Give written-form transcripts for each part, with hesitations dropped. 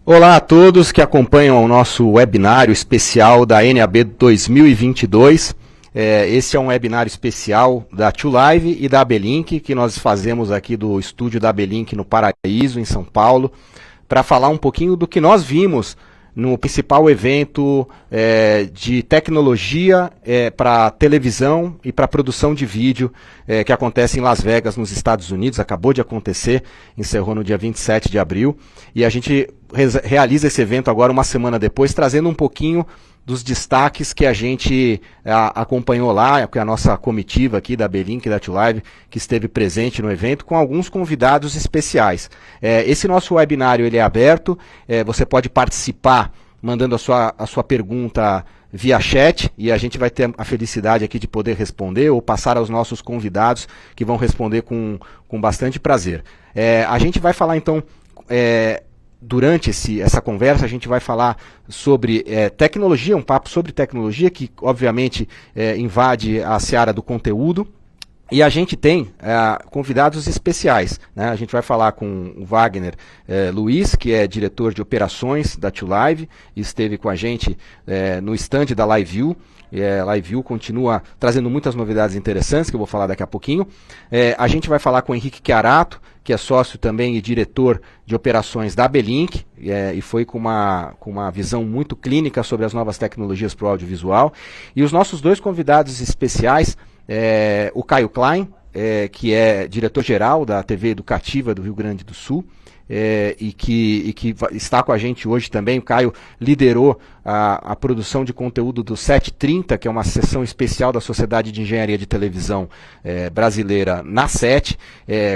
Olá a todos que acompanham o nosso webinário especial da NAB 2022. Esse é um webinário especial da TwoLive e da ABLink, que nós fazemos aqui do estúdio da ABLink no Paraíso, em São Paulo, para falar um pouquinho do que nós vimos no principal evento de tecnologia para televisão e para produção de vídeo que acontece em Las Vegas, nos Estados Unidos. Acabou de acontecer, encerrou no dia 27 de abril, e a gente realiza esse evento agora uma semana depois, trazendo um pouquinho dos destaques que a gente acompanhou lá, que a nossa comitiva aqui da ABLink e da TwoLive, que esteve presente no evento, com alguns convidados especiais. Esse nosso webinário ele é aberto, você pode participar mandando a sua pergunta via chat, e a gente vai ter a felicidade aqui de poder responder ou passar aos nossos convidados, que vão responder com bastante prazer. A gente vai falar então... Durante essa conversa, a gente vai falar sobre tecnologia, um papo sobre tecnologia, que obviamente invade a seara do conteúdo. E a gente tem convidados especiais, né? A gente vai falar com o Wagner Luiz, que é diretor de operações da TwoLive, e esteve com a gente no stand da LiveView. LiveView continua trazendo muitas novidades interessantes, que eu vou falar daqui a pouquinho. A gente vai falar com o Henrique Chiarato, que é sócio também e diretor de operações da ABLink, e foi com uma visão muito clínica sobre as novas tecnologias para o audiovisual. E os nossos dois convidados especiais, o Caio Klein, que é diretor-geral da TV Educativa do Rio Grande do Sul, e que está com a gente hoje também. O Caio liderou a produção de conteúdo do 730, que é uma sessão especial da Sociedade de Engenharia de Televisão brasileira na SET,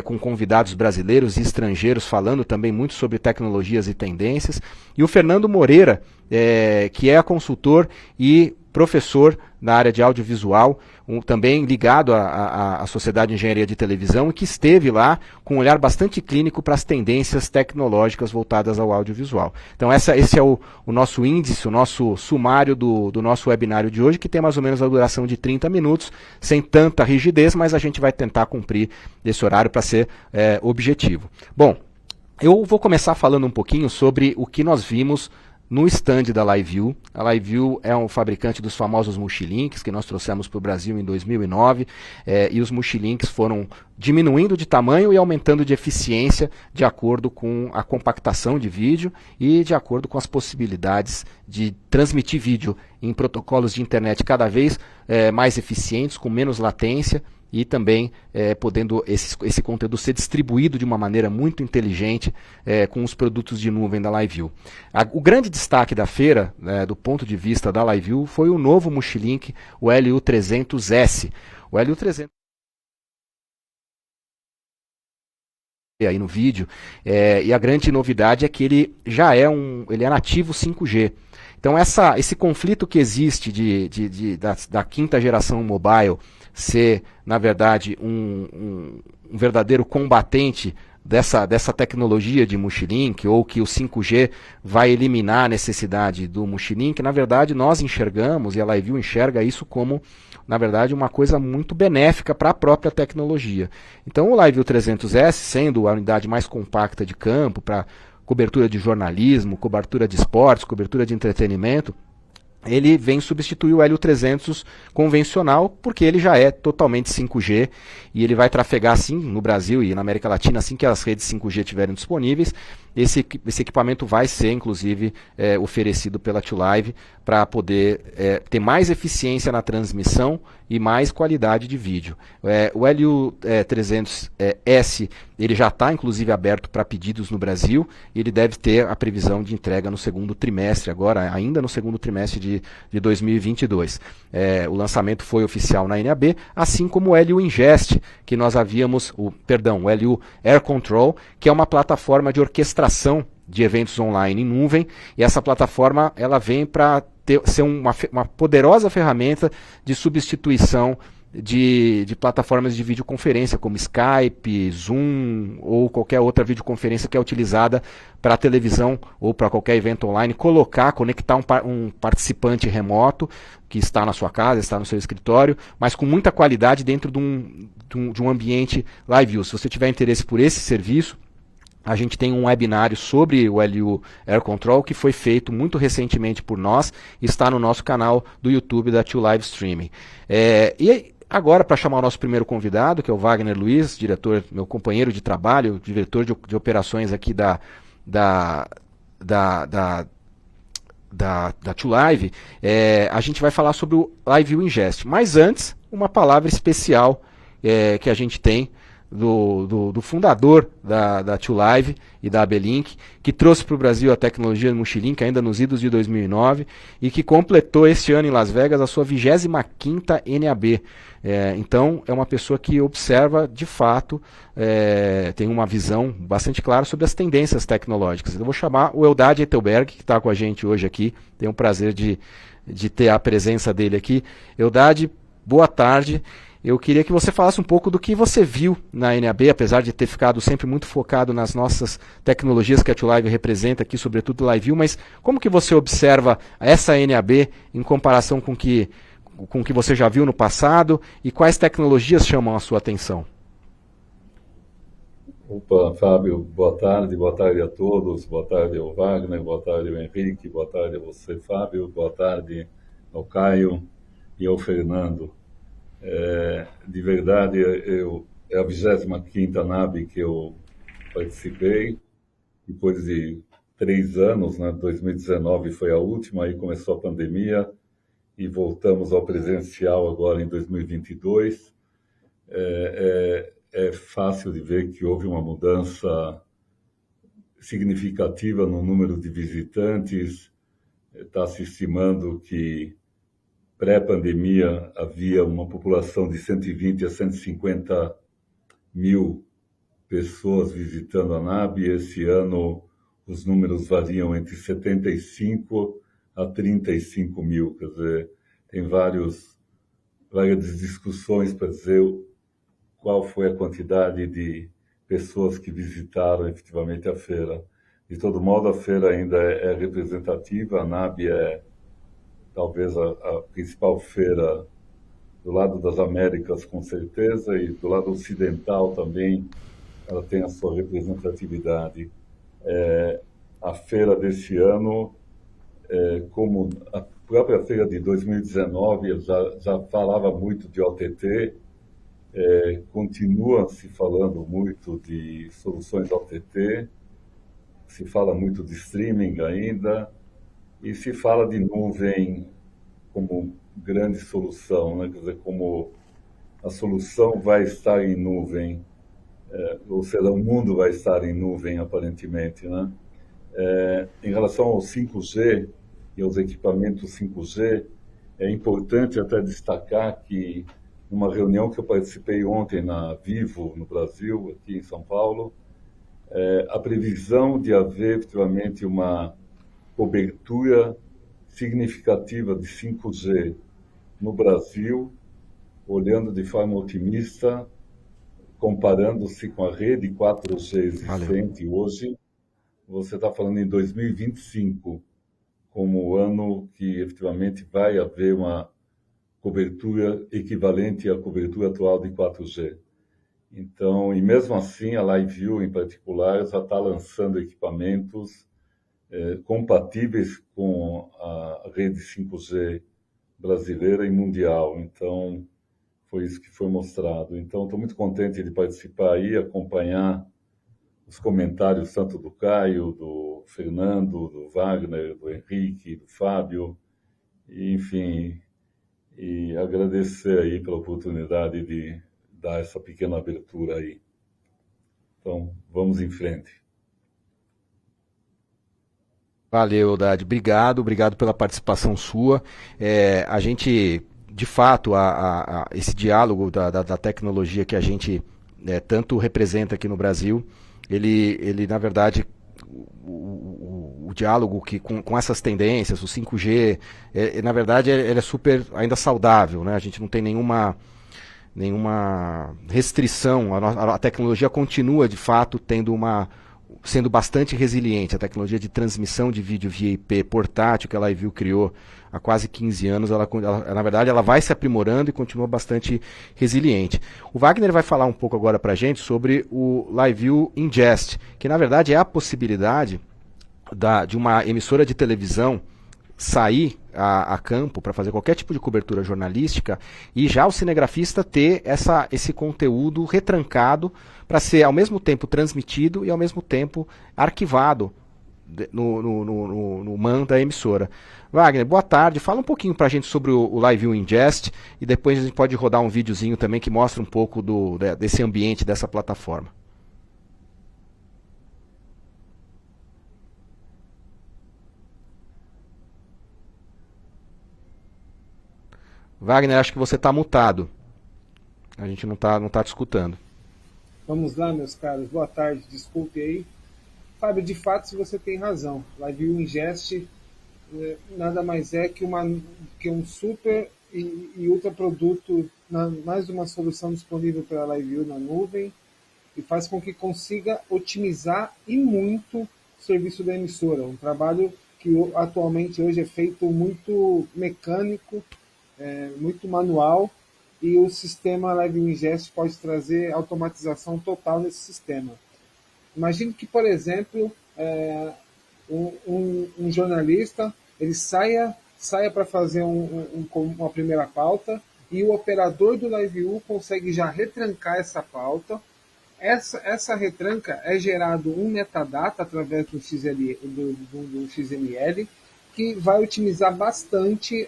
com convidados brasileiros e estrangeiros falando também muito sobre tecnologias e tendências. E o Fernando Moreira, que é consultor e professor na área de audiovisual, também ligado à Sociedade de Engenharia de Televisão, e que esteve lá com um olhar bastante clínico para as tendências tecnológicas voltadas ao audiovisual. Então esse é o nosso índice, o nosso sumário do nosso webinário de hoje, que tem mais ou menos a duração de 30 minutos, sem tanta rigidez, mas a gente vai tentar cumprir esse horário para ser objetivo. Bom, eu vou começar falando um pouquinho sobre o que nós vimos no stand da LiveView. A LiveView é um fabricante dos famosos multilinks que nós trouxemos para o Brasil em 2009, e os multilinks foram diminuindo de tamanho e aumentando de eficiência de acordo com a compactação de vídeo e de acordo com as possibilidades de transmitir vídeo em protocolos de internet cada vez mais eficientes, com menos latência, e também podendo esse conteúdo ser distribuído de uma maneira muito inteligente com os produtos de nuvem da LiveView. O grande destaque da feira, do ponto de vista da LiveView, foi o novo multilink, o LU300S. O LU300 aí no vídeo, e a grande novidade é que ele já é nativo 5G. Então esse conflito que existe da quinta geração mobile ser, na verdade, um verdadeiro combatente dessa tecnologia de multilink, ou que o 5G vai eliminar a necessidade do multilink, na verdade nós enxergamos, e a LiveView enxerga isso como, na verdade, uma coisa muito benéfica para a própria tecnologia. Então o LiveView 300S, sendo a unidade mais compacta de campo para cobertura de jornalismo, cobertura de esportes, cobertura de entretenimento, ele vem substituir o LU300 convencional, porque ele já é totalmente 5G, e ele vai trafegar assim no Brasil e na América Latina, assim que as redes 5G estiverem disponíveis. Esse equipamento vai ser, inclusive, oferecido pela TwoLive para poder ter mais eficiência na transmissão e mais qualidade de vídeo. O LU300S ele já está, inclusive, aberto para pedidos no Brasil, e ele deve ter a previsão de entrega no segundo trimestre, agora, ainda no segundo trimestre de 2022. O lançamento foi oficial na NAB, assim como o LU Ingest, que nós havíamos, o LU Air Control, que é uma plataforma de orquestração de eventos online em nuvem, e essa plataforma ela vem para ser uma poderosa ferramenta de substituição de plataformas de videoconferência, como Skype, Zoom ou qualquer outra videoconferência que é utilizada para televisão ou para qualquer evento online, conectar um participante remoto que está na sua casa, está no seu escritório, mas com muita qualidade dentro de um ambiente LiveView. Se você tiver interesse por esse serviço, a gente tem um webinário sobre o LU Air Control que foi feito muito recentemente por nós e está no nosso canal do YouTube da Tio Live Streaming. E agora, para chamar o nosso primeiro convidado, que é o Wagner Luiz, diretor, meu companheiro de trabalho, diretor de operações aqui da Tio Live, a gente vai falar sobre o LiveView Ingest. Mas antes, uma palavra especial que a gente tem do fundador da Tio Live e da ABLink, que trouxe para o Brasil a tecnologia do Mochilink ainda nos idos de 2009 e que completou este ano em Las Vegas a sua 25ª NAB. Então é uma pessoa que observa de fato, tem uma visão bastante clara sobre as tendências tecnológicas. Eu vou chamar o Eldad Etelberg, que está com a gente hoje aqui. Tenho o prazer de ter a presença dele aqui. Eldad, boa tarde. Eu queria que você falasse um pouco do que você viu na NAB, apesar de ter ficado sempre muito focado nas nossas tecnologias que a Tio Live representa aqui, sobretudo o LiveView, mas como que você observa essa NAB em comparação com o que você já viu no passado e quais tecnologias chamam a sua atenção? Opa, Fábio, boa tarde a todos, boa tarde ao Wagner, boa tarde ao Henrique, boa tarde a você, Fábio, boa tarde ao Caio e ao Fernando. De verdade, é a 25ª NAB que eu participei, depois de 3 anos, né? 2019 foi a última, aí começou a pandemia e voltamos ao presencial agora em 2022. É fácil de ver que houve uma mudança significativa no número de visitantes. Está se estimando que pré-pandemia havia uma população de 120 a 150 mil pessoas visitando a NAB. Esse ano os números variam entre 75 a 35 mil. Quer dizer, tem várias discussões para dizer qual foi a quantidade de pessoas que visitaram efetivamente a feira. De todo modo, a feira ainda é representativa. A NAB é talvez a principal feira do lado das Américas, com certeza, e do lado ocidental também ela tem a sua representatividade. A feira deste ano, como a própria feira de 2019, já falava muito de OTT, continua se falando muito de soluções OTT, se fala muito de streaming ainda, e se fala de nuvem como grande solução, né? Quer dizer, como a solução vai estar em nuvem, ou seja, o mundo vai estar em nuvem, aparentemente, né? Em relação ao 5G e aos equipamentos 5G, é importante até destacar que, numa reunião que eu participei ontem na Vivo, no Brasil, aqui em São Paulo, a previsão de haver, efetivamente, uma cobertura significativa de 5G no Brasil, olhando de forma otimista, comparando-se com a rede 4G existente hoje. Você está falando em 2025, como o ano que efetivamente vai haver uma cobertura equivalente à cobertura atual de 4G. Então, e mesmo assim, a LiveView, em particular, já está lançando equipamentos compatíveis com a rede 5G brasileira e mundial. Então, foi isso que foi mostrado. Então, estou muito contente de participar aí, acompanhar os comentários tanto do Caio, do Fernando, do Wagner, do Henrique, do Fábio, e, enfim, e agradecer aí pela oportunidade de dar essa pequena abertura aí. Então, vamos em frente. Valeu, Eldad. Obrigado pela participação sua. A gente, de fato, esse diálogo da tecnologia que a gente tanto representa aqui no Brasil, ele na verdade, o diálogo com essas tendências, o 5G, na verdade, ele é super ainda saudável, né? A gente não tem nenhuma restrição, a tecnologia continua, de fato, tendo sendo bastante resiliente. A tecnologia de transmissão de vídeo via IP portátil que a LiveView criou há quase 15 anos, na verdade, ela vai se aprimorando e continua bastante resiliente. O Wagner vai falar um pouco agora para a gente sobre o LiveView Ingest, que na verdade é a possibilidade de uma emissora de televisão sair a campo para fazer qualquer tipo de cobertura jornalística e já o cinegrafista ter esse conteúdo retrancado para ser ao mesmo tempo transmitido e ao mesmo tempo arquivado no MAN da emissora. Wagner, boa tarde. Fala um pouquinho para a gente sobre o LiveView Ingest e depois a gente pode rodar um videozinho também que mostra um pouco desse ambiente dessa plataforma. Wagner, acho que você está mutado. A gente não tá te escutando. Vamos lá, meus caros. Boa tarde. Desculpe aí. Fábio, de fato, se você tem razão. LiveView Ingest nada mais é que um super e ultra produto, mais uma solução disponível pela LiveView na nuvem e faz com que consiga otimizar e muito o serviço da emissora. Um trabalho que atualmente hoje é feito muito mecânico, muito manual, e o sistema LiveView Ingest pode trazer automatização total nesse sistema. Imagine que, por exemplo, um jornalista ele saia para fazer uma primeira pauta e o operador do LiveView consegue já retrancar essa pauta. Essa retranca é gerado um metadata através do XML, que vai otimizar bastante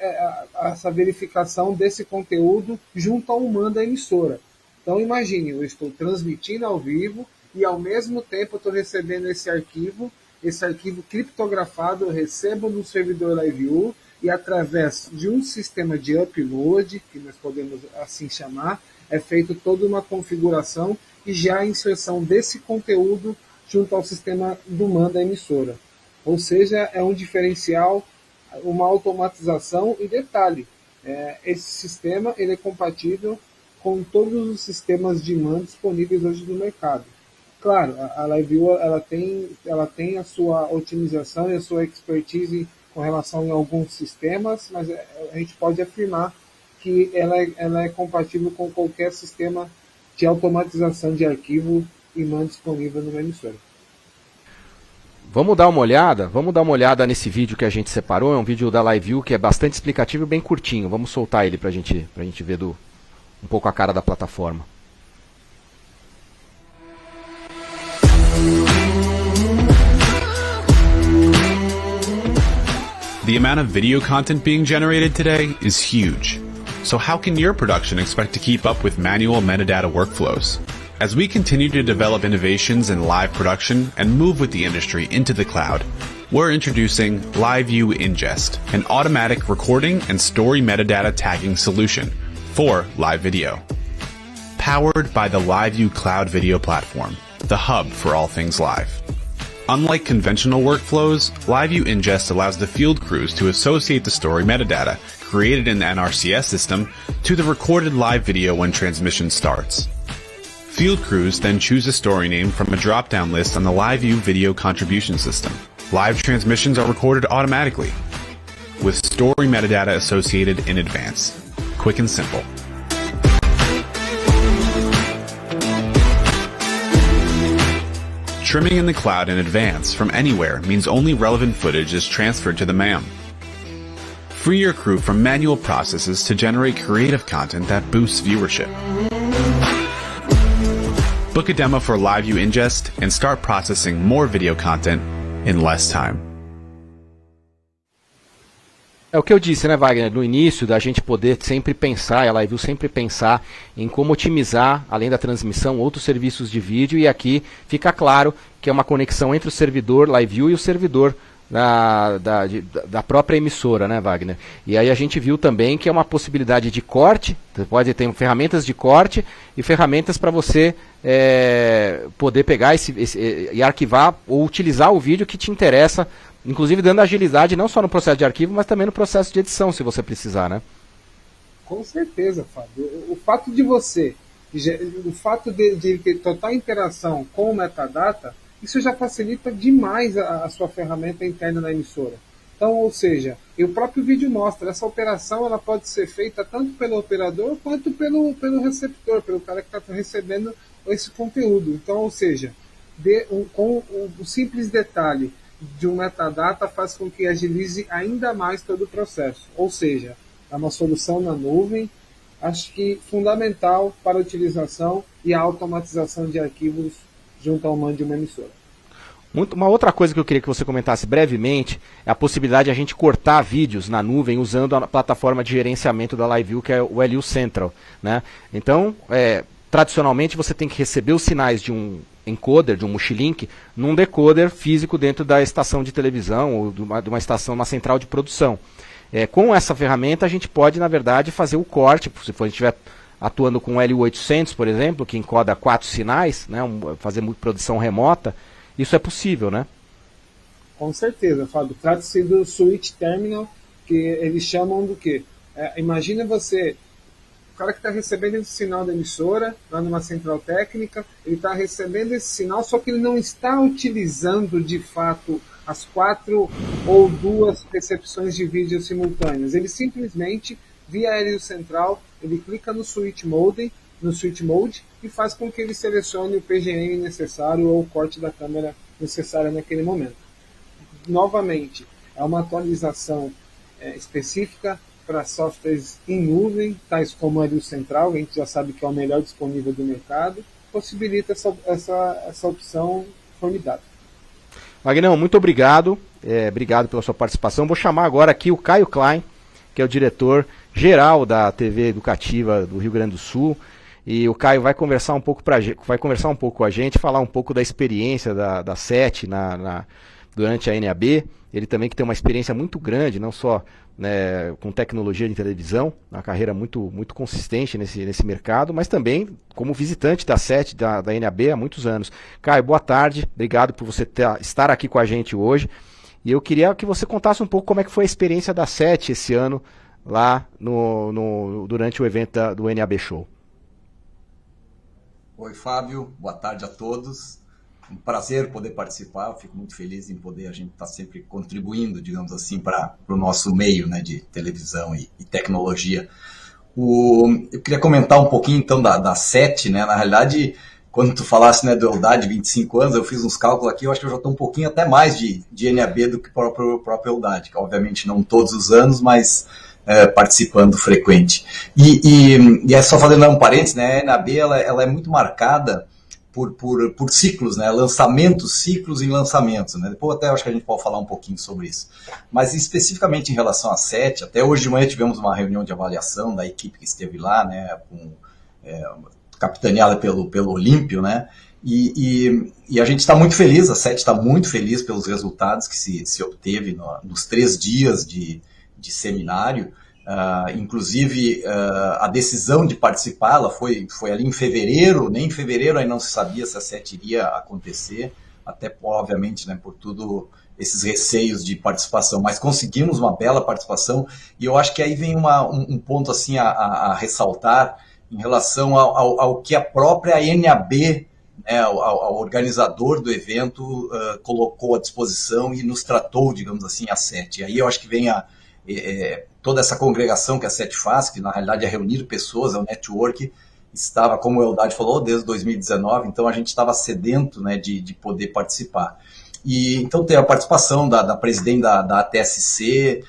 essa verificação desse conteúdo junto ao MAN da emissora. Então imagine, eu estou transmitindo ao vivo e ao mesmo tempo eu estou recebendo esse arquivo criptografado eu recebo no servidor LiveView e através de um sistema de upload, que nós podemos assim chamar, é feita toda uma configuração e já a inserção desse conteúdo junto ao sistema do MAN da emissora. Ou seja, é um diferencial, uma automatização e detalhe, esse sistema ele é compatível com todos os sistemas de MAN disponíveis hoje no mercado. Claro, a LiveView ela tem a sua otimização e a sua expertise com relação a alguns sistemas, mas a gente pode afirmar que ela é compatível com qualquer sistema de automatização de arquivo e MAN disponível numa emissora. Vamos dar uma olhada nesse vídeo que a gente separou. É um vídeo da LiveView que é bastante explicativo e bem curtinho. Vamos soltar ele pra gente ver um pouco a cara da plataforma. The amount of video content being generated today is huge. So how can your production expect to keep up with manual metadata workflows? As we continue to develop innovations in live production and move with the industry into the cloud, we're introducing LiveView Ingest, an automatic recording and story metadata tagging solution for live video. Powered by the LiveView Cloud Video Platform, the hub for all things live. Unlike conventional workflows, LiveView Ingest allows the field crews to associate the story metadata created in the NRCS system to the recorded live video when transmission starts. Field crews then choose a story name from a drop-down list on the LiveView video contribution system. Live transmissions are recorded automatically, with story metadata associated in advance. Quick and simple. Trimming in the cloud in advance from anywhere means only relevant footage is transferred to the MAM. Free your crew from manual processes to generate creative content that boosts viewership. Book a demo for LiveView Ingest and start processing more video content in less time. É o que eu disse, né, Wagner? No início, da gente poder sempre pensar, a LiveView sempre pensar em como otimizar, além da transmissão, outros serviços de vídeo, e aqui fica claro que é uma conexão entre o servidor LiveView e o servidor da própria emissora, né, Wagner? E aí a gente viu também que é uma possibilidade de corte, você pode ter ferramentas de corte e ferramentas para você poder pegar e arquivar ou utilizar o vídeo que te interessa, inclusive dando agilidade não só no processo de arquivo, mas também no processo de edição, se você precisar, né? Com certeza, Fábio. O fato de ter total interação com o metadata isso já facilita demais a sua ferramenta interna na emissora. Então, ou seja, e o próprio vídeo mostra, essa operação ela pode ser feita tanto pelo operador quanto pelo receptor, pelo cara que está recebendo esse conteúdo. Então, ou seja, com o simples detalhe de um metadata faz com que agilize ainda mais todo o processo. Ou seja, é uma solução na nuvem, acho que fundamental para a utilização e a automatização de arquivos junto ao MAN de uma emissora. Uma outra coisa que eu queria que você comentasse brevemente é a possibilidade de a gente cortar vídeos na nuvem usando a plataforma de gerenciamento da LiveView, que é o LU Central, né? Então, tradicionalmente você tem que receber os sinais de um encoder, de um multilink, num decoder físico dentro da estação de televisão ou de uma estação, uma central de produção. Com essa ferramenta a gente pode, na verdade, fazer o corte, se a gente estiver atuando com o LU800, por exemplo, que encoda 4 sinais, né, fazer produção remota, isso é possível, né? Com certeza, Fábio. Trata-se do switch terminal, que eles chamam do quê? Imagina você, o cara que está recebendo esse sinal da emissora, lá numa central técnica, ele está recebendo esse sinal, só que ele não está utilizando de fato as 4 ou 2 recepções de vídeo simultâneas. Ele simplesmente, via LU central, ele clica no switch mode e faz com que ele selecione o PGM necessário ou o corte da câmera necessária naquele momento. Novamente, é uma atualização específica para softwares em nuvem, tais como o LU Central, a gente já sabe que é o melhor disponível do mercado, possibilita essa opção formidável. Magnão, muito obrigado. Obrigado pela sua participação. Vou chamar agora aqui o Caio Klein, que é o diretor-geral da TV Educativa do Rio Grande do Sul. E o Caio vai conversar um pouco com a gente, falar um pouco da experiência da SET durante a NAB. Ele também que tem uma experiência muito grande, não só com tecnologia de televisão, uma carreira muito, muito consistente nesse mercado, mas também como visitante da SET, da NAB há muitos anos. Caio, boa tarde, obrigado por você estar aqui com a gente hoje. E eu queria que você contasse um pouco como é que foi a experiência da SET esse ano, lá durante o evento do NAB Show. Oi, Fábio, boa tarde a todos. Um prazer poder participar, eu fico muito feliz em poder, a gente estar sempre contribuindo, digamos assim, para o nosso meio, né, de televisão e tecnologia. Eu queria comentar um pouquinho então da SET, né, na realidade, quando tu falasse, né, do Eldad, 25 anos, eu fiz uns cálculos aqui, eu acho que eu já estou um pouquinho até mais de NAB do que o próprio Eldad, que obviamente não todos os anos, mas participando frequente. E é só fazendo um parênteses, né, a NAB ela é muito marcada por ciclos, né, ciclos em lançamentos, né, depois até acho que a gente pode falar um pouquinho sobre isso. Mas especificamente em relação à SET, até hoje de manhã tivemos uma reunião de avaliação da equipe que esteve lá, né, capitaneada pelo Olímpio, né, e a gente está muito feliz, a SET está muito feliz pelos resultados que se obteve nos 3 dias de seminário. Inclusive a decisão de participar ela foi ali em fevereiro, nem em fevereiro aí não se sabia se a SET iria acontecer, até obviamente, né, por tudo esses receios de participação, mas conseguimos uma bela participação, e eu acho que aí vem um ponto assim a ressaltar em relação ao que a própria NAB, né, ao organizador do evento, colocou à disposição e nos tratou, digamos assim, a SET. E aí eu acho que vem toda essa congregação que a SET faz, que na realidade é reunir pessoas, é um network, estava, como o Eldad falou, desde 2019, então a gente estava sedento, né, de poder participar. E então tem a participação da presidente da ATSC,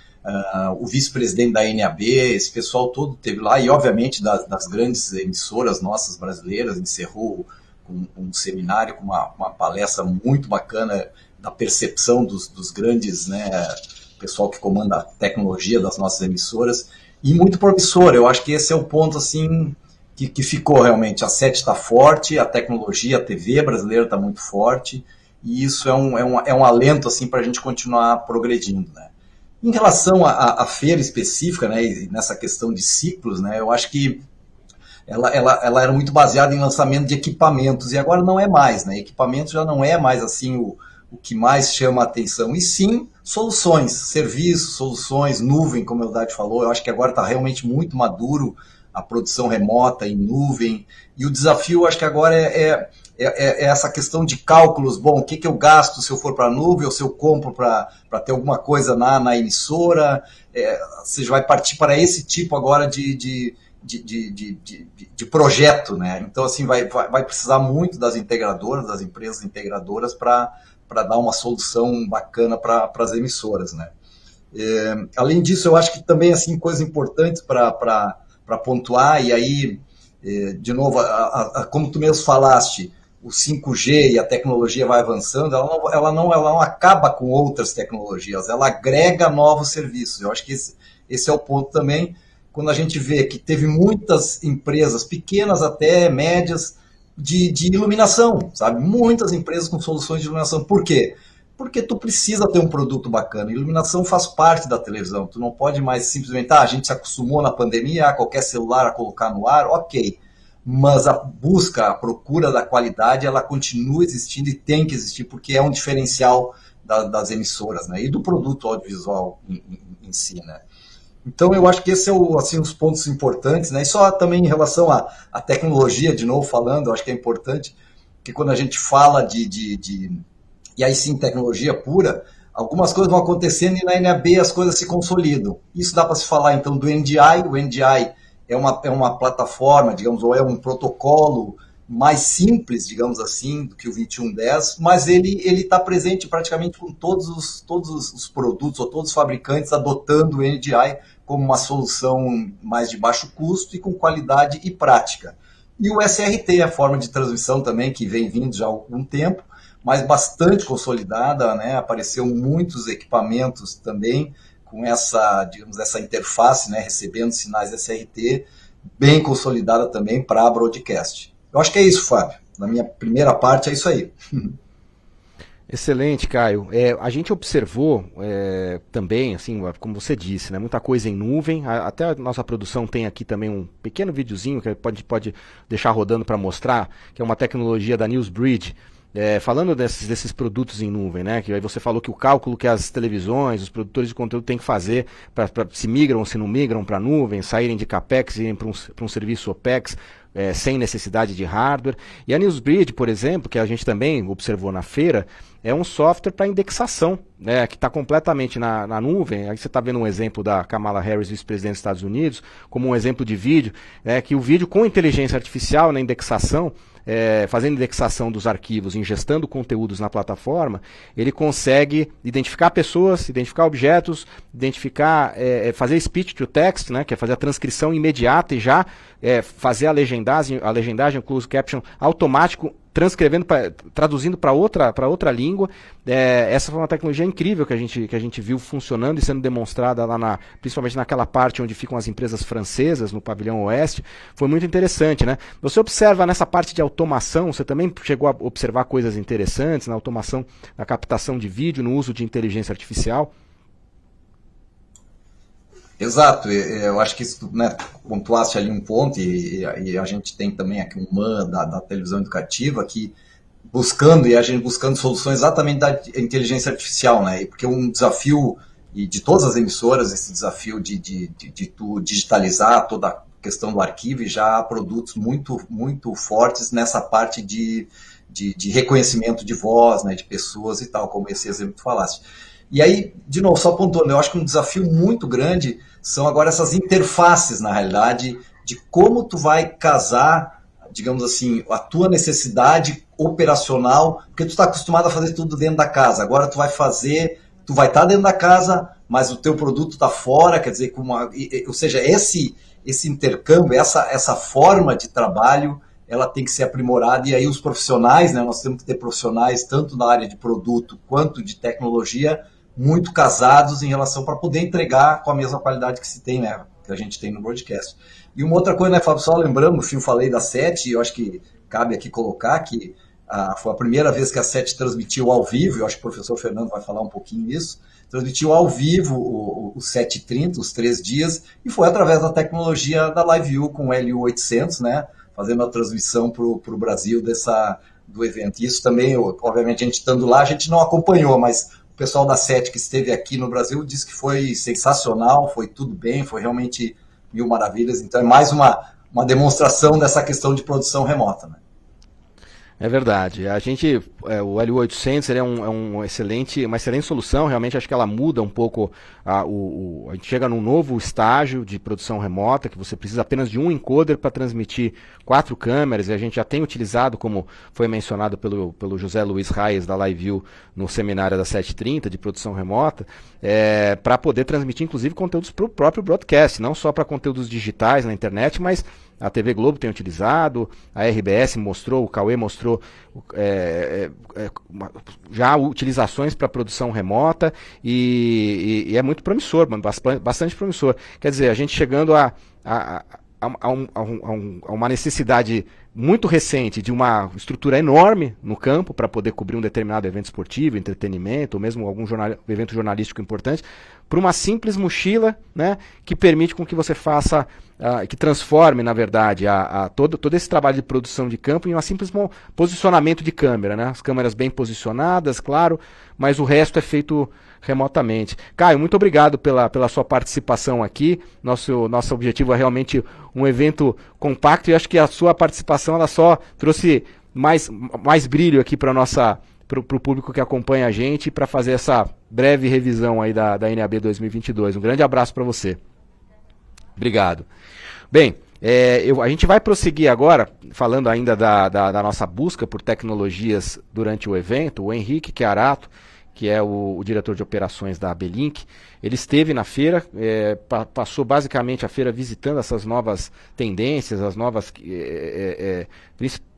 o vice-presidente da NAB, esse pessoal todo teve lá, e obviamente das grandes emissoras nossas brasileiras, encerrou com um seminário, com uma palestra muito bacana da percepção dos grandes, né, pessoal que comanda a tecnologia das nossas emissoras, e muito promissor. Eu acho que esse é o ponto assim que ficou realmente. A SET está forte, a tecnologia, a TV brasileira está muito forte, e isso é um alento assim, para a gente continuar progredindo, né? Em relação à feira específica, né, e nessa questão de ciclos, né, eu acho que ela era muito baseada em lançamento de equipamentos, e agora não é mais, né? Equipamento já não é mais assim o que mais chama a atenção, e sim soluções, serviços, soluções, nuvem, como o Eldad falou. Eu acho que agora está realmente muito maduro a produção remota em nuvem, e o desafio, acho que agora é é essa questão de cálculos, bom, o que eu gasto se eu for para a nuvem, ou se eu compro para ter alguma coisa na emissora, você vai partir para esse tipo agora de projeto, né? Então, assim, vai precisar muito das integradoras, das empresas integradoras para dar uma solução bacana para as emissoras, né? Além disso, eu acho que também, assim, coisas importantes para pontuar, e aí, de novo, como tu mesmo falaste, o 5G e a tecnologia vai avançando, ela não acaba com outras tecnologias, ela agrega novos serviços. Eu acho que esse é o ponto também, quando a gente vê que teve muitas empresas, pequenas até médias, de iluminação, sabe? Muitas empresas com soluções de iluminação. Por quê? Porque tu precisa ter um produto bacana. Iluminação faz parte da televisão. Tu não pode mais simplesmente, a gente se acostumou na pandemia a qualquer celular a colocar no ar, ok. Mas a busca, a procura da qualidade, ela continua existindo e tem que existir, porque é um diferencial das emissoras, né? E do produto audiovisual em si, né? Então, eu acho que esse é assim, os pontos importantes, né? E só também em relação à tecnologia, de novo falando, eu acho que é importante que quando a gente fala e aí sim, tecnologia pura, algumas coisas vão acontecendo e na NAB as coisas se consolidam. Isso dá para se falar, então, do NDI. O NDI é uma plataforma, digamos, ou é um protocolo mais simples, digamos assim, do que o 2110, mas ele está presente praticamente com todos os produtos ou todos os fabricantes adotando o NDI como uma solução mais de baixo custo e com qualidade e prática. E o SRT, a forma de transmissão também, que vem vindo já há algum tempo, mas bastante consolidada, né? Apareceu muitos equipamentos também com essa, digamos, essa interface, né? Recebendo sinais SRT, bem consolidada também para broadcast. Eu acho que é isso, Fábio. Na minha primeira parte é isso aí. Excelente, Caio. A gente observou também, assim, como você disse, né, muita coisa em nuvem. Até a nossa produção tem aqui também um pequeno videozinho que pode deixar rodando para mostrar, que é uma tecnologia da NewsBridge, falando desses produtos em nuvem, né? Que aí você falou que o cálculo que as televisões, os produtores de conteúdo têm que fazer para se migram ou se não migram para a nuvem, saírem de CAPEX e irem para um serviço OPEX, sem necessidade de hardware. E a NewsBridge, por exemplo, que a gente também observou na feira, é um software para indexação, né, que está completamente na nuvem. Aí você está vendo um exemplo da Kamala Harris, vice-presidente dos Estados Unidos, como um exemplo de vídeo, que o vídeo com inteligência artificial na indexação, fazendo indexação dos arquivos, ingestando conteúdos na plataforma, ele consegue identificar pessoas, identificar objetos, identificar, fazer speech to text, né, que é fazer a transcrição imediata e já fazer a legendagem, o closed caption automático, traduzindo para outra língua. Essa foi uma tecnologia incrível que a gente viu funcionando e sendo demonstrada lá principalmente naquela parte onde ficam as empresas francesas, no pavilhão oeste. Foi muito interessante, né? Você observa nessa parte de automação, você também chegou a observar coisas interessantes na automação, na captação de vídeo, no uso de inteligência artificial? Exato, eu acho que isso, né, pontuaste ali um ponto, e a gente tem também aqui um MAN da televisão educativa que a gente buscando soluções exatamente da inteligência artificial, né? Porque um desafio, e de todas as emissoras, esse desafio de tu digitalizar toda a questão do arquivo, e já há produtos muito, muito fortes nessa parte de reconhecimento de voz, né, de pessoas e tal, como esse exemplo que tu falaste. E aí, de novo, só pontuando, eu acho que um desafio muito grande são agora essas interfaces, na realidade, de como tu vai casar, digamos assim, a tua necessidade operacional, porque tu está acostumado a fazer tudo dentro da casa, agora tu vai estar dentro da casa, mas o teu produto está fora, quer dizer, ou seja, esse intercâmbio, essa forma de trabalho, ela tem que ser aprimorada, e aí os profissionais, né, nós temos que ter profissionais tanto na área de produto quanto de tecnologia, muito casados em relação para poder entregar com a mesma qualidade que se tem, né, que a gente tem no broadcast. E uma outra coisa, né, Fábio, só lembrando, no fim eu falei da SET, e eu acho que cabe aqui colocar que foi a primeira vez que a SET transmitiu ao vivo, eu acho que o professor Fernando vai falar um pouquinho nisso, transmitiu ao vivo o 7h30, os 3 dias, e foi através da tecnologia da LiveView com o LU800, né, fazendo a transmissão para o Brasil do evento. E isso também, obviamente, a gente estando lá, a gente não acompanhou, mas o pessoal da SET que esteve aqui no Brasil disse que foi sensacional, foi tudo bem, foi realmente mil maravilhas. Então é mais uma demonstração dessa questão de produção remota, né? É verdade. A gente, o L800 ele é uma excelente solução. Realmente acho que ela muda um pouco. A gente chega num novo estágio de produção remota, que você precisa apenas de um encoder para transmitir 4 câmeras, e a gente já tem utilizado, como foi mencionado pelo José Luiz Reis da LiveView no seminário da 730 de produção remota, para poder transmitir inclusive conteúdos para o próprio broadcast, não só para conteúdos digitais na internet, mas a TV Globo tem utilizado, a RBS mostrou, o Cauê mostrou já utilizações para produção remota, e é muito promissor, bastante promissor. Quer dizer, a gente chegando a uma necessidade muito recente de uma estrutura enorme no campo para poder cobrir um determinado evento esportivo, entretenimento, ou mesmo algum evento jornalístico importante, para uma simples mochila, né, que permite com que você faça, que transforme, na verdade, todo esse trabalho de produção de campo em um simples posicionamento de câmera, né? As câmeras bem posicionadas, claro, mas o resto é feito remotamente. Caio, muito obrigado pela sua participação aqui. Nosso objetivo é realmente um evento compacto, e acho que a sua participação ela só trouxe mais brilho aqui para o público que acompanha a gente, para fazer essa breve revisão aí da NAB 2022. Um grande abraço para você. Obrigado. Bem, a gente vai prosseguir agora, falando ainda da nossa busca por tecnologias durante o evento. O Henrique Chiarato, que é o diretor de operações da Abelink, ele esteve na feira, passou basicamente a feira visitando essas novas tendências, as novas...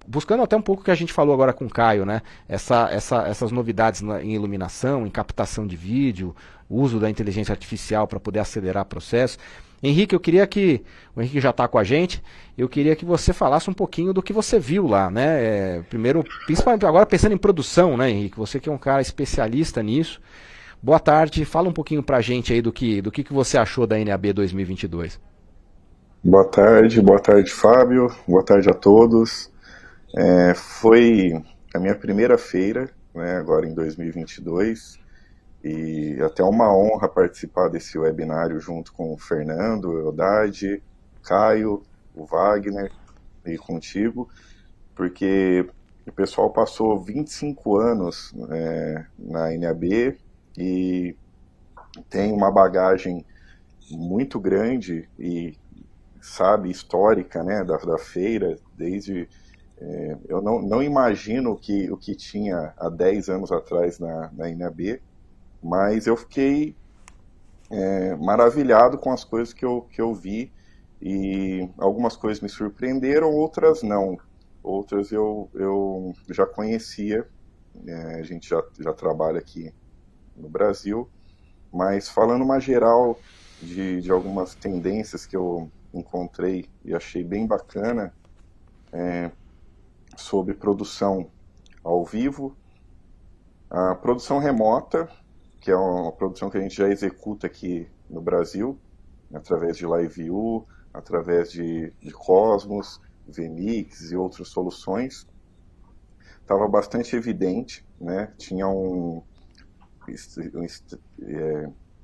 buscando até um pouco o que a gente falou agora com o Caio, né? Essas novidades em iluminação, em captação de vídeo, uso da inteligência artificial para poder acelerar processos. Henrique, o Henrique já está com a gente, eu queria que você falasse um pouquinho do que você viu lá, né? Primeiro, principalmente agora pensando em produção, né, Henrique? Você que é um cara especialista nisso. Boa tarde, fala um pouquinho para a gente aí do que você achou da NAB 2022. Boa tarde, Fábio, boa tarde a todos. Foi a minha primeira feira, né, agora em 2022, e até uma honra participar desse webinário junto com o Fernando, o Eudade, Caio, o Wagner e contigo, porque o pessoal passou 25 anos na NAB e tem uma bagagem muito grande e, sabe, histórica, né, da feira, desde... eu não imagino o que tinha há 10 anos atrás na NAB, mas eu fiquei maravilhado com as coisas que eu vi, e algumas coisas me surpreenderam, outras não. Outras eu já conhecia, a gente já trabalha aqui no Brasil, mas falando uma geral de algumas tendências que eu encontrei e achei bem bacana, sobre produção ao vivo, a produção remota, que é uma produção que a gente já executa aqui no Brasil, através de LiveView, através de Cosmos, vMix e outras soluções. Estava bastante evidente, né? Tinha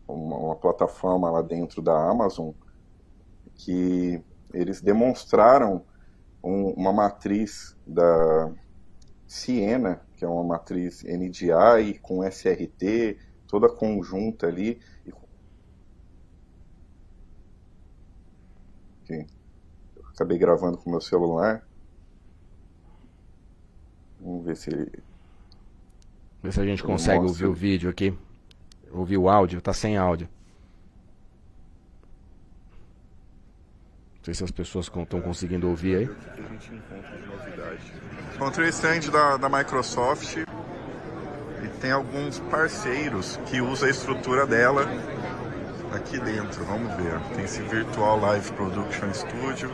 uma plataforma lá dentro da Amazon que eles demonstraram uma matriz da Siena, que é uma matriz NDI com SRT, toda conjunta ali. Acabei gravando com o meu celular. Vamos ver se a gente consegue ouvir o vídeo aqui. Ouvir o áudio, tá sem áudio. Não sei se as pessoas estão conseguindo ouvir aí. Encontrei o stand da Microsoft e tem alguns parceiros que usam a estrutura dela aqui dentro. Vamos ver. Tem esse Virtual Live Production Studio,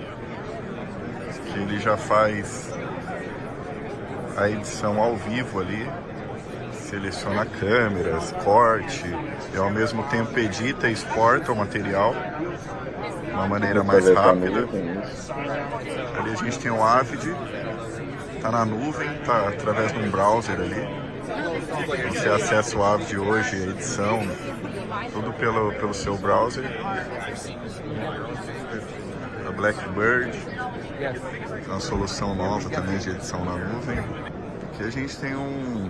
que ele já faz a edição ao vivo ali, seleciona câmeras, corte, e ao mesmo tempo edita e exporta o material de uma maneira mais rápida. Ali a gente tem o Avid, está na nuvem, está através de um browser ali. Você acessa o Avid hoje, a edição, tudo pelo seu browser. A Blackbird, uma solução nova também de edição na nuvem. Aqui a gente tem um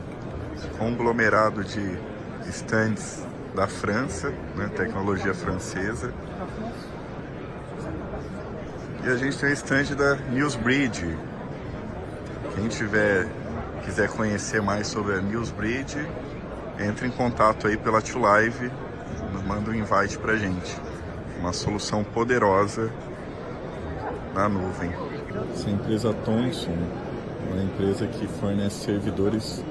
conglomerado de stands da França, né, tecnologia francesa. E a gente tem o stand da Newsbridge. Quem quiser conhecer mais sobre a Newsbridge, entre em contato aí pela TwoLive, manda um invite pra gente. Uma solução poderosa na nuvem. Essa empresa Thomson, uma empresa que fornece servidores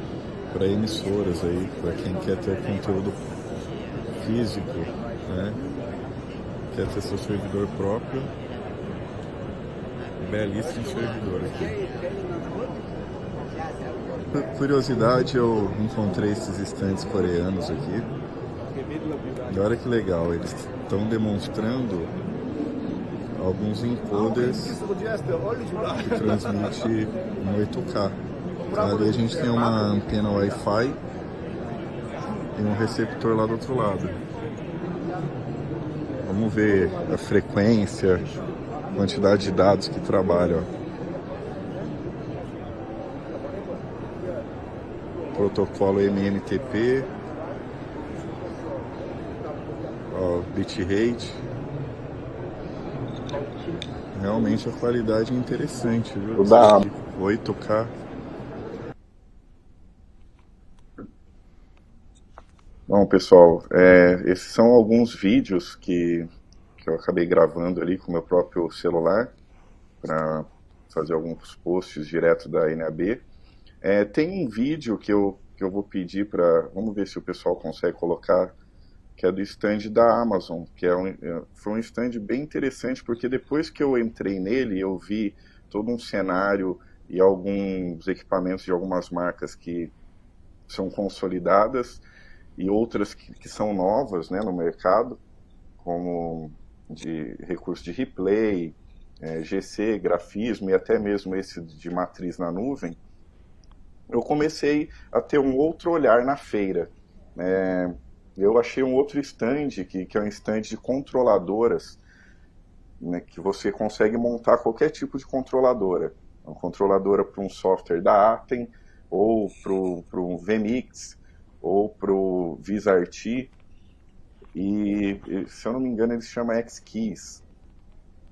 para emissoras aí, para quem quer ter conteúdo físico, né? Quer ter seu servidor próprio. Belíssimo servidor aqui. Por curiosidade, eu encontrei esses stands coreanos aqui. E olha que legal, eles estão demonstrando alguns encoders que transmitem em 8K. Ali a gente tem uma antena Wi-Fi e um receptor lá do outro lado. Vamos ver a frequência, quantidade de dados que trabalham. Protocolo MMTP, bitrate. Realmente a qualidade é interessante, viu? 8K. Bom, pessoal, esses são alguns vídeos que eu acabei gravando ali com o meu próprio celular para fazer alguns posts direto da NAB. Tem um vídeo que eu vou pedir para... Vamos ver se o pessoal consegue colocar, que é do stand da Amazon, que foi um stand bem interessante, porque depois que eu entrei nele, eu vi todo um cenário e alguns equipamentos de algumas marcas que são consolidadas e outras que são novas, né, no mercado, como de recurso de replay, GC, grafismo e até mesmo esse de matriz na nuvem. Eu comecei a ter um outro olhar na feira. Eu achei um outro stand, que é um stand de controladoras, né, que você consegue montar qualquer tipo de controladora. Uma controladora para um software da Atem, ou para um VMix, ou para o VisRT. E, se eu não me engano, ele se chama X-Keys,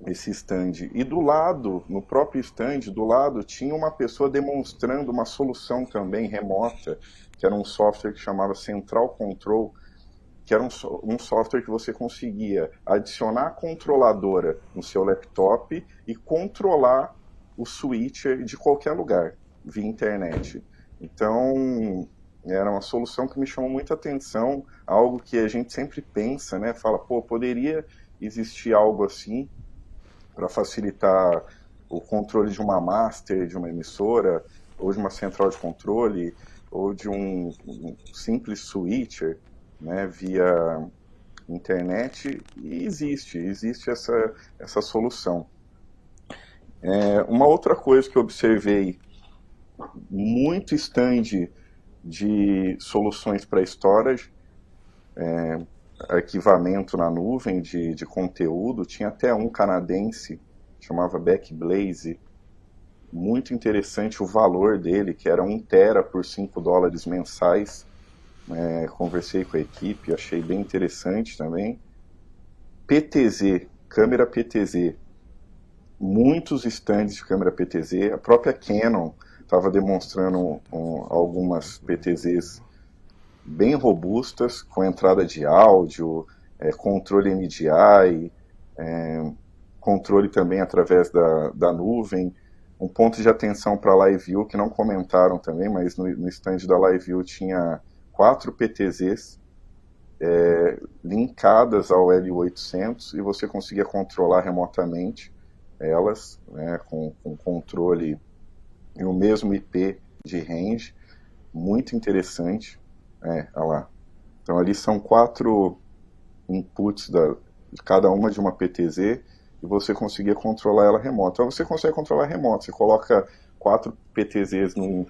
esse stand. E do lado, no próprio stand, do lado, tinha uma pessoa demonstrando uma solução também remota, que era um software que chamava Central Control, que era um software que você conseguia adicionar a controladora no seu laptop e controlar o switcher de qualquer lugar, via internet. Então, era uma solução que me chamou muita atenção, algo que a gente sempre pensa, né? Fala, poderia existir algo assim para facilitar o controle de uma master, de uma emissora, ou de uma central de controle, ou de um simples switcher, né, via internet, e existe essa solução. Uma outra coisa que eu observei, muito stand de soluções para storage, arquivamento na nuvem de conteúdo. Tinha até um canadense, chamava Backblaze, muito interessante o valor dele, que era 1 tera por $5 mensais. Conversei com a equipe, achei bem interessante também. PTZ, câmera PTZ, muitos stands de câmera PTZ, a própria Canon estava demonstrando algumas PTZs bem robustas, com entrada de áudio, controle NDI, controle também através da nuvem. Um ponto de atenção para a LiveView, que não comentaram também, mas no stand da LiveView tinha 4 PTZs linkadas ao L800 e você conseguia controlar remotamente elas, né, com controle e o mesmo IP de range. Muito interessante. Olha lá. Então ali são 4 inputs de cada uma de uma PTZ e você conseguia controlar ela remota. Então você consegue controlar remoto. Você coloca 4 PTZs num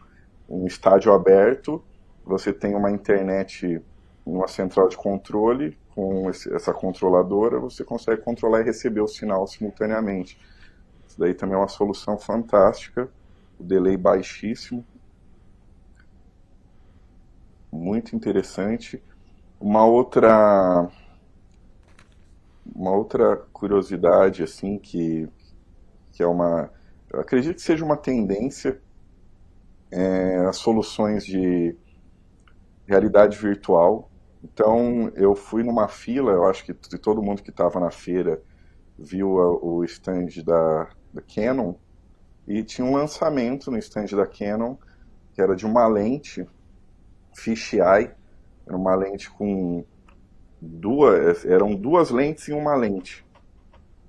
estádio aberto, você tem uma internet numa central de controle, com essa controladora, você consegue controlar e receber o sinal simultaneamente. Isso daí também é uma solução fantástica, o delay baixíssimo. muito interessante. Uma outra curiosidade, assim, que é eu acredito que seja uma tendência, as soluções de realidade virtual. Então, eu fui numa fila, eu acho que todo mundo que estava na feira viu o stand da Canon, e tinha um lançamento no stand da Canon, que era de uma lente fisheye, era uma lente com eram duas lentes em uma lente,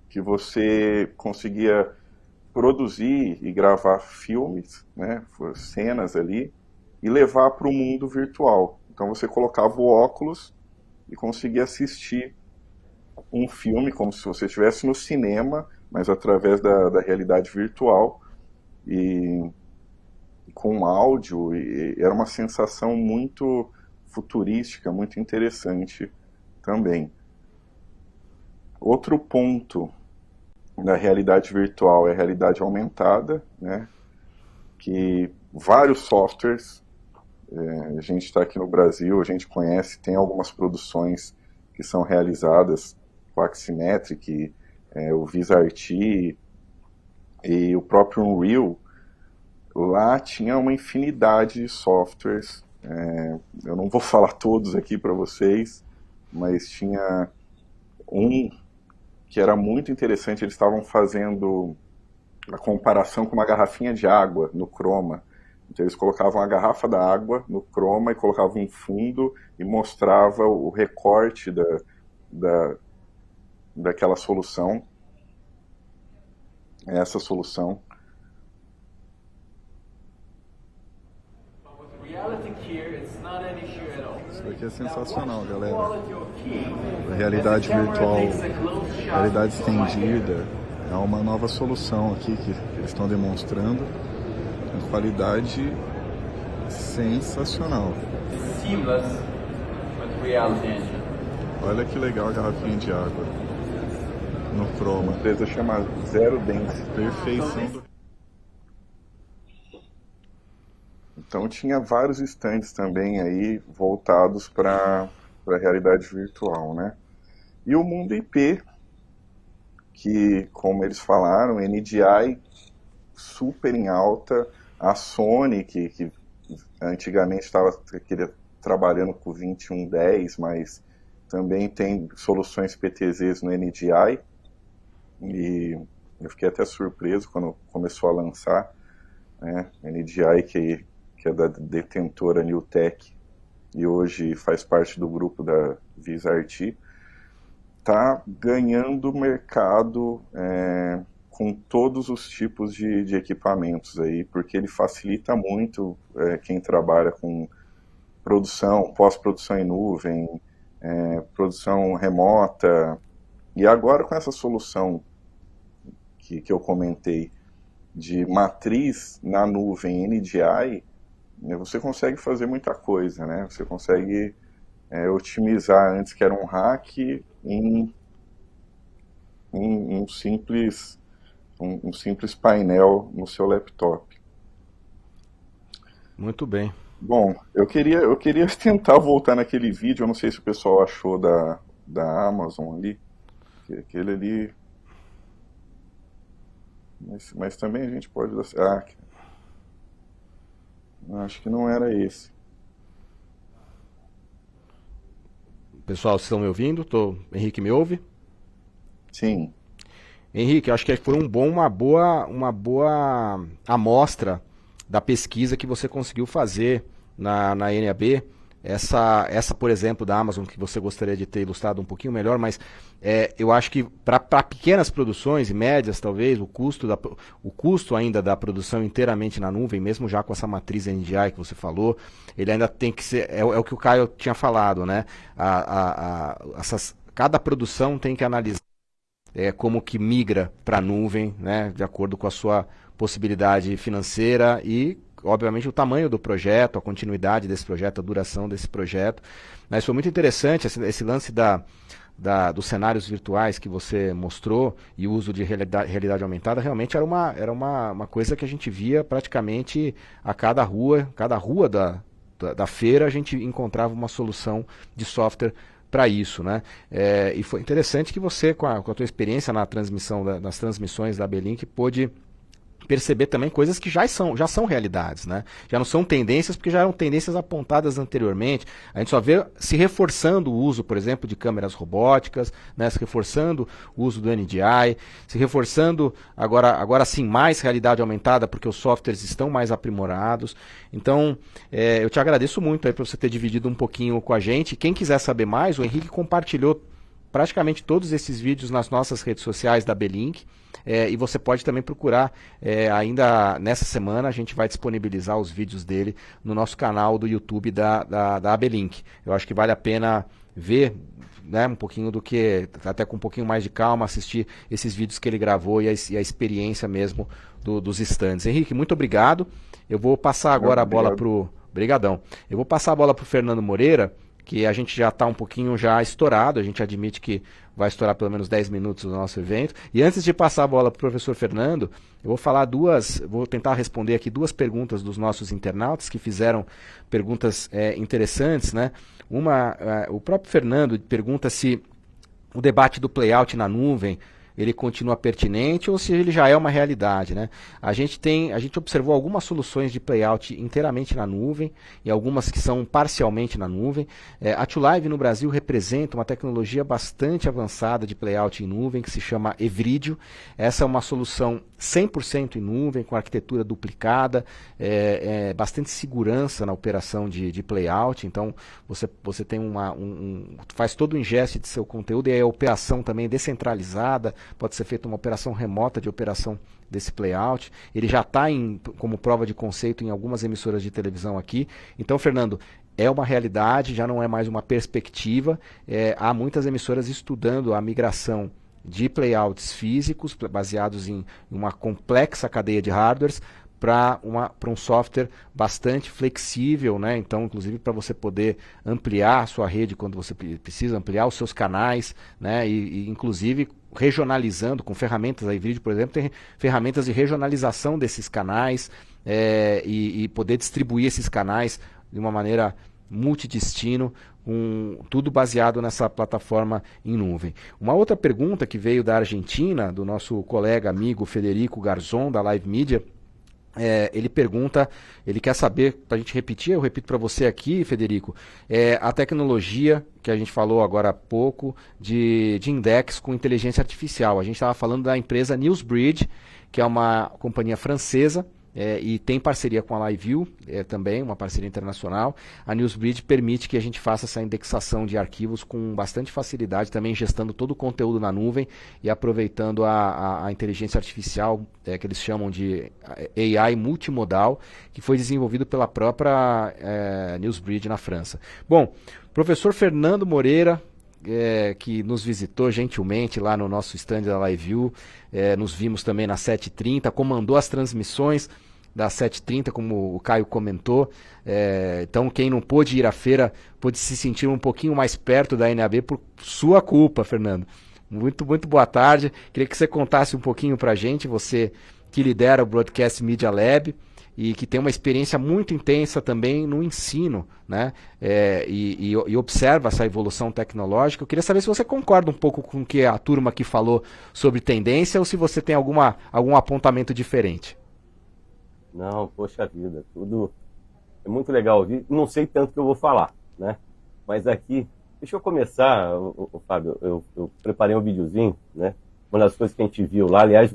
que você conseguia produzir e gravar filmes, né, cenas ali, e levar para o mundo virtual. Então você colocava o óculos e conseguia assistir um filme como se você estivesse no cinema, mas através da realidade virtual, e com áudio, e era uma sensação muito futurística, muito interessante também. Outro ponto da realidade virtual é a realidade aumentada, né? Que vários softwares, a gente está aqui no Brasil, a gente conhece, tem algumas produções que são realizadas com a Aximetric, o VisArt e o próprio Unreal. Lá tinha uma infinidade de softwares, eu não vou falar todos aqui para vocês, mas tinha um que era muito interessante. Eles estavam fazendo a comparação com uma garrafinha de água no Chroma. Então eles colocavam a garrafa da água no Chroma e colocavam um fundo e mostrava o recorte daquela solução. Essa solução. Isso aqui é sensacional, galera. A realidade virtual, realidade estendida, é uma nova solução aqui que eles estão demonstrando. Uma qualidade sensacional. Olha que legal a garrafinha de água no Chroma. A empresa chama Zero Dance. Perfeição do... Então tinha vários stands também aí voltados para a realidade virtual, né? E o mundo IP, que, como eles falaram, NDI super em alta, a Sony, que antigamente estava trabalhando com 2110, mas também tem soluções PTZs no NDI, e eu fiquei até surpreso quando começou a lançar, né? NDI, que é da detentora Newtek, e hoje faz parte do grupo da VisArt, está ganhando mercado com todos os tipos de equipamentos aí, porque ele facilita muito quem trabalha com produção, pós-produção em nuvem, produção remota, e agora com essa solução que eu comentei de matriz na nuvem NDI, você consegue fazer muita coisa, né? Você consegue otimizar, antes que era um hack, em um simples painel no seu laptop. Muito bem. Bom, eu queria tentar voltar naquele vídeo, eu não sei se o pessoal achou da Amazon ali, aquele ali, mas também a gente pode... acho que não era esse. Pessoal, vocês estão me ouvindo? Henrique, me ouve? Sim. Henrique, acho que foi uma boa amostra da pesquisa que você conseguiu fazer na NAB. Essa, por exemplo, da Amazon, que você gostaria de ter ilustrado um pouquinho melhor, mas eu acho que para pequenas produções e médias, talvez, o custo ainda da produção inteiramente na nuvem, mesmo já com essa matriz NDI que você falou, ele ainda tem que ser, é o que o Caio tinha falado, né? Cada produção tem que analisar como que migra para a nuvem, né? De acordo com a sua possibilidade financeira e, obviamente, o tamanho do projeto, a continuidade desse projeto, a duração desse projeto. Mas foi muito interessante esse lance dos cenários virtuais que você mostrou, e o uso de realidade aumentada. Realmente era uma coisa que a gente via praticamente a cada rua da feira, a gente encontrava uma solução de software para isso, né? E foi interessante que você, com a tua experiência na transmissão nas transmissões da AB-Link, pôde perceber também coisas que já são realidades, né? Já não são tendências, porque já eram tendências apontadas anteriormente. A gente só vê se reforçando o uso, por exemplo, de câmeras robóticas, né? Se reforçando o uso do NDI, se reforçando agora sim mais realidade aumentada, porque os softwares estão mais aprimorados. Então, eu te agradeço muito aí por você ter dividido um pouquinho com a gente. Quem quiser saber mais, o Henrique compartilhou praticamente todos esses vídeos nas nossas redes sociais da AB-Link. E você pode também procurar, ainda nessa semana, a gente vai disponibilizar os vídeos dele no nosso canal do YouTube da AB-Link. Eu acho que vale a pena ver, né, um pouquinho do que, até com um pouquinho mais de calma, assistir esses vídeos que ele gravou e a experiência mesmo dos stands. Henrique, muito obrigado. Eu vou passar agora a bola para o... Obrigadão. Eu vou passar a bola para o Fernando Moreira, que a gente já está um pouquinho já estourado, a gente admite que vai estourar pelo menos 10 minutos do nosso evento. E antes de passar a bola para o professor Fernando, eu vou tentar responder aqui 2 perguntas dos nossos internautas que fizeram perguntas interessantes, né? O próprio Fernando pergunta se o debate do playout na nuvem ele continua pertinente ou se ele já é uma realidade, né? A gente observou algumas soluções de playout inteiramente na nuvem e algumas que são parcialmente na nuvem. A TuLive no Brasil representa uma tecnologia bastante avançada de playout em nuvem que se chama Evridio. Essa é uma solução 100% em nuvem, com arquitetura duplicada, bastante segurança na operação de playout. Então você tem faz todo o ingeste de seu conteúdo e a operação também descentralizada. Pode ser feita uma operação remota de operação desse playout. Ele já está como prova de conceito em algumas emissoras de televisão aqui. Então, Fernando, é uma realidade, já não é mais uma perspectiva. Há muitas emissoras estudando a migração de playouts físicos, baseados em uma complexa cadeia de hardwares, para um software bastante flexível, né? Então, inclusive para você poder ampliar a sua rede quando você precisa, ampliar os seus canais, né? E inclusive regionalizando com ferramentas, a Evridio, por exemplo, tem ferramentas de regionalização desses canais e poder distribuir esses canais de uma maneira multidestino, tudo baseado nessa plataforma em nuvem. Uma outra pergunta que veio da Argentina, do nosso colega amigo Federico Garzon, da Live Media. Ele quer saber, para a gente repetir, eu repito para você aqui, Federico, a tecnologia que a gente falou agora há pouco de index com inteligência artificial. A gente estava falando da empresa NewsBridge, que é uma companhia francesa, e tem parceria com a LiveView, também uma parceria internacional. A NewsBridge permite que a gente faça essa indexação de arquivos com bastante facilidade, também gestando todo o conteúdo na nuvem e aproveitando a inteligência artificial, que eles chamam de AI multimodal, que foi desenvolvido pela própria NewsBridge na França. Bom, professor Fernando Moreira, que nos visitou gentilmente lá no nosso stand da LiveView, nos vimos também na 7h30, comandou as transmissões da 7h30, como o Caio comentou. Então, quem não pôde ir à feira pôde se sentir um pouquinho mais perto da NAB por sua culpa, Fernando. Muito, muito boa tarde. Queria que você contasse um pouquinho para a gente, você que lidera o Broadcast Media Lab e que tem uma experiência muito intensa também no ensino, né? E observa essa evolução tecnológica. Eu queria saber se você concorda um pouco com o que a turma aqui falou sobre tendência ou se você tem algum apontamento diferente. Não, poxa vida, tudo é muito legal ouvir. Não sei tanto que eu vou falar, né? Mas aqui, deixa eu começar, Fábio, eu preparei um videozinho, né? Uma das coisas que a gente viu lá, aliás,